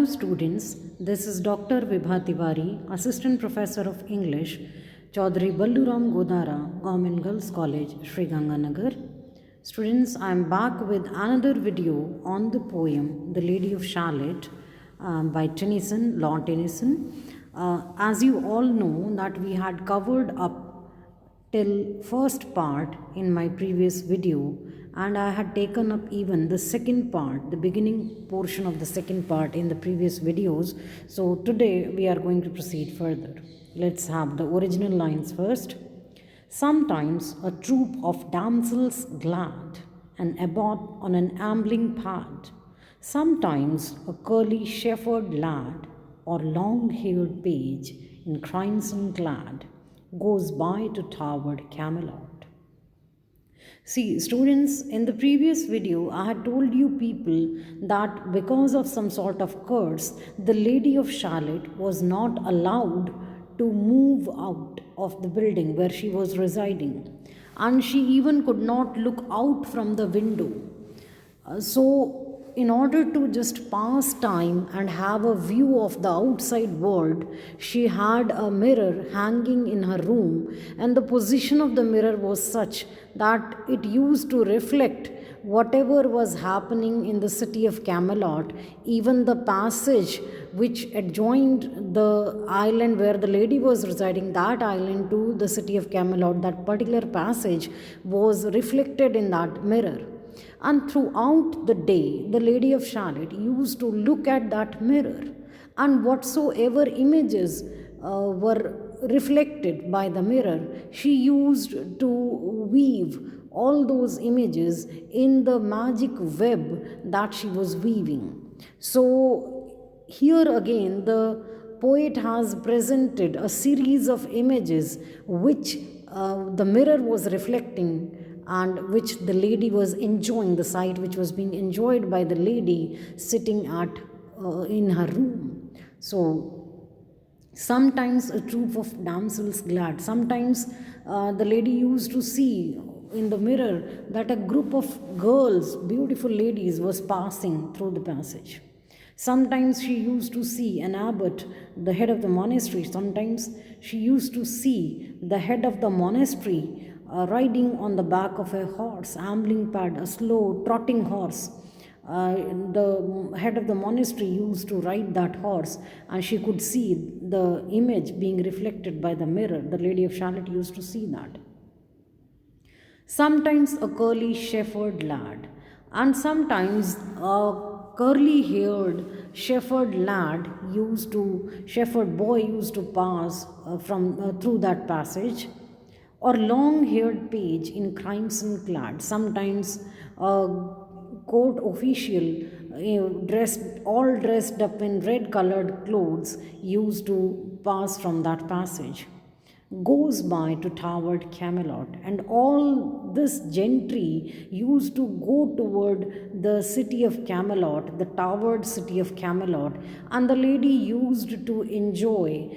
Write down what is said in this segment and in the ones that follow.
students. This is Dr. Vibha Tiwari, Assistant Professor of English, Chaudhary Balluram Godara, Government Girls College, Sri Ganganagar. Students, I am back with another video on the poem The Lady of Shallot by Tennyson, Lord Tennyson. As you all know that we had covered up till first part in my previous video, and I had taken up even the second part, the beginning portion of the second part in the previous videos. So today we are going to proceed further. Let's have the original lines first. Sometimes a troop of damsels glad, an abbot on an ambling pad, sometimes a curly shepherd lad or long-haired page in crimson clad goes by to towered Camelot. See, students, in the previous video, I had told you people that because of some sort of curse, the Lady of Shallot was not allowed to move out of the building where she was residing, and she even could not look out from the window. So, in order to just pass time and have a view of the outside world, she had a mirror hanging in her room, and the position of the mirror was such that it used to reflect whatever was happening in the city of Camelot. Even the passage which adjoined the island where the lady was residing, that island to the city of Camelot, that particular passage was reflected in that mirror. And throughout the day, the Lady of Shallot used to look at that mirror, and whatsoever images were reflected by the mirror, she used to weave all those images in the magic web that she was weaving. So, here again, the poet has presented a series of images which the mirror was reflecting, and which the lady was enjoying, the sight which was being enjoyed by the lady sitting at in her room. So sometimes a troop of damsels glad, sometimes the lady used to see in the mirror that a group of girls, beautiful ladies, was passing through the passage. Sometimes she used to see an abbot, the head of the monastery. Sometimes she used to see the head of the monastery riding on the back of a horse, ambling pad, a slow trotting horse. The head of the monastery used to ride that horse, and she could see the image being reflected by the mirror. The Lady of Shallot used to see that. Sometimes a curly shepherd lad, and sometimes a curly-haired shepherd boy used to pass through that passage, or long-haired page in crimson clad, sometimes a court official dressed up in red-colored clothes used to pass from that passage, goes by to towered Camelot. And all this gentry used to go toward the city of Camelot, the towered city of Camelot, and the lady used to enjoy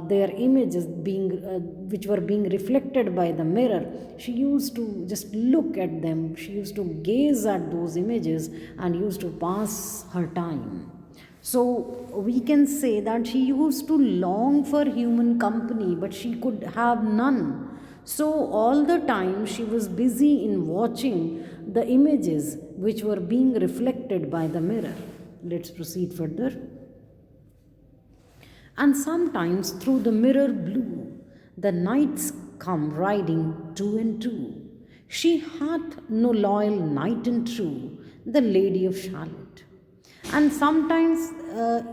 their images which were being reflected by the mirror. She used to just look at them, she used to gaze at those images and used to pass her time. So we can say that she used to long for human company, but she could have none. So all the time she was busy in watching the images which were being reflected by the mirror. Let's proceed further. And sometimes through the mirror blue, the knights come riding two and two. She hath no loyal knight and true, the Lady of Shallot. And sometimes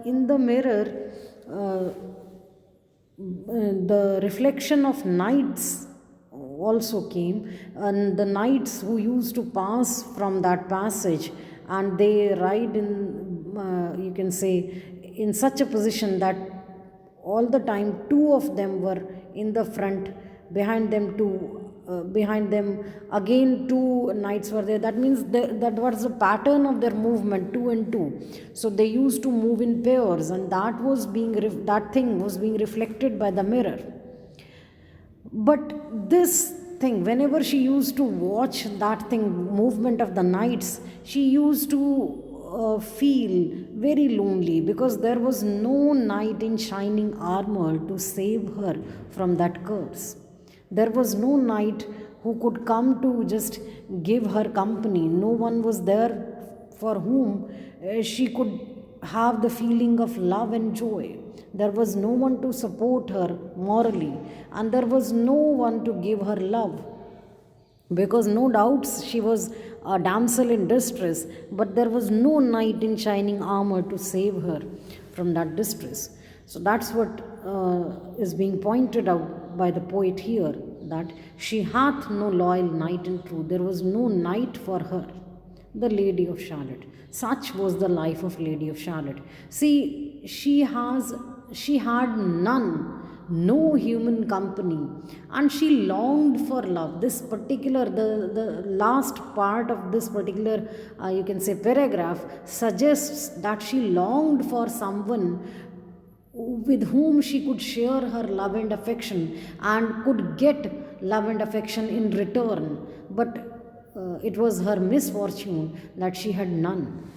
in the mirror, the reflection of knights also came, and the knights who used to pass from that passage, and they ride in, you can say, in such a position that all the time two of them were in the front, behind them again two knights were there. That means that was the pattern of their movement, two and two. So they used to move in pairs, and that thing was being reflected by the mirror. But this thing, whenever she used to watch that thing, movement of the knights, she used to feel very lonely because there was no knight in shining armor to save her from that curse. There was no knight who could come to just give her company. No one was there for whom she could have the feeling of love and joy. There was no one to support her morally, and there was no one to give her love, because no doubts she was a damsel in distress, but there was no knight in shining armor to save her from that distress. So that's what is being pointed out by the poet here, that she hath no loyal knight in truth. There was no knight for her, the Lady of Shallot. Such was the life of Lady of Shallot. See, she had none, no human company, and she longed for love. This particular, the last part of this particular, you can say, paragraph suggests that she longed for someone with whom she could share her love and affection and could get love and affection in return. But it was her misfortune that she had none.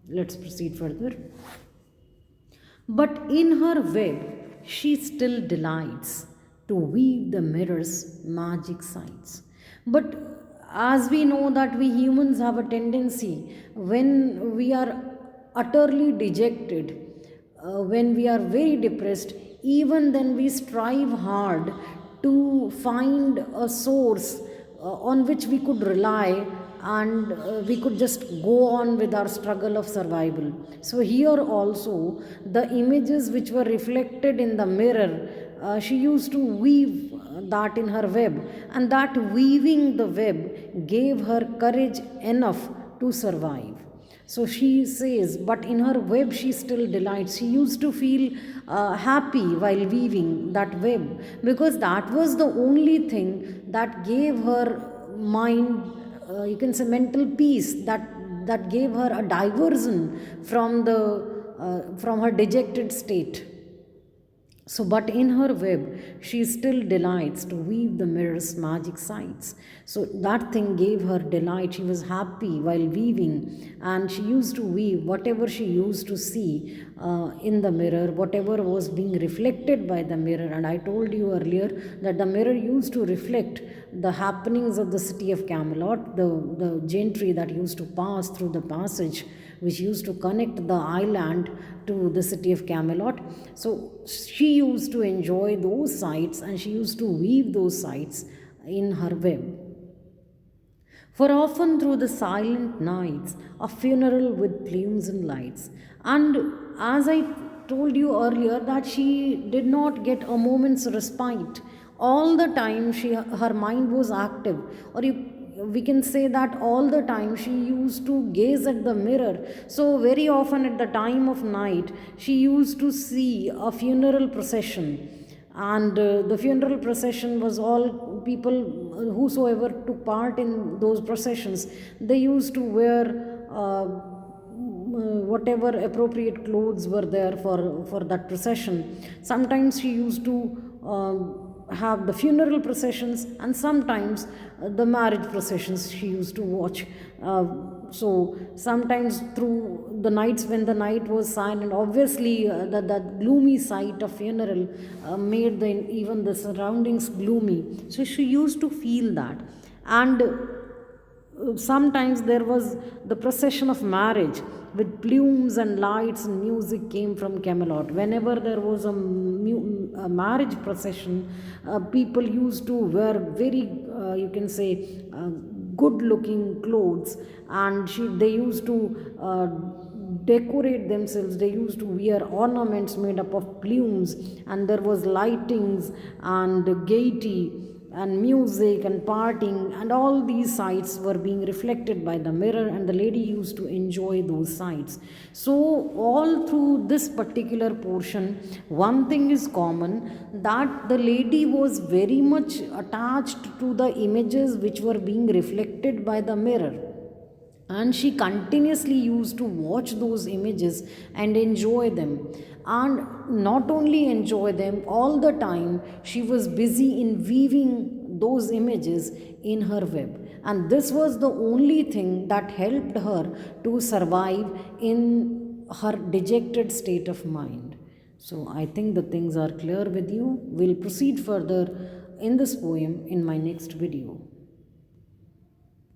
Let's proceed further. But in her web, she still delights to weave the mirror's magic sights. But as we know that we humans have a tendency, when we are utterly dejected, when we are very depressed, even then we strive hard to find a source on which we could rely, and we could just go on with our struggle of survival. So, here also, the images which were reflected in the mirror, she used to weave that in her web, and that weaving the web gave her courage enough to survive. So she says, but in her web she still delights. She used to feel happy while weaving that web, because that was the only thing that gave her mind, you can say, mental peace, that gave her a diversion from her dejected state. So, but in her web, she still delights to weave the mirror's magic sights. So, that thing gave her delight. She was happy while weaving, and she used to weave whatever she used to see in the mirror, whatever was being reflected by the mirror. And I told you earlier that the mirror used to reflect the happenings of the city of Camelot, the gentry that used to pass through the passage which used to connect the island to the city of Camelot. So she used to enjoy those sights, and she used to weave those sights in her web. For often through the silent nights, a funeral with plumes and lights. And as I told you earlier, that she did not get a moment's respite. All the time her mind was active, or we can say that all the time she used to gaze at the mirror. So very often at the time of night, she used to see a funeral procession, and the funeral procession was all people, whosoever took part in those processions, they used to wear whatever appropriate clothes were there for that procession. Sometimes she used to have the funeral processions, and sometimes the marriage processions she used to watch. So sometimes through the nights when the night was silent, obviously that gloomy sight of funeral made even the surroundings gloomy. So she used to feel that. And sometimes there was the procession of marriage with plumes and lights and music came from Camelot. Whenever there was a marriage procession, people used to wear very, you can say, good looking clothes, and they used to decorate themselves. They used to wear ornaments made up of plumes, and there was lightings and gaiety and music and partying, and all these sights were being reflected by the mirror, and the lady used to enjoy those sights. So all through this particular portion, one thing is common, that the lady was very much attached to the images which were being reflected by the mirror, and she continuously used to watch those images and enjoy them. And not only enjoy them, all the time she was busy in weaving those images in her web. and this was the only thing that helped her to survive in her dejected state of mind. So I think the things are clear with you. We'll proceed further in this poem in my next video.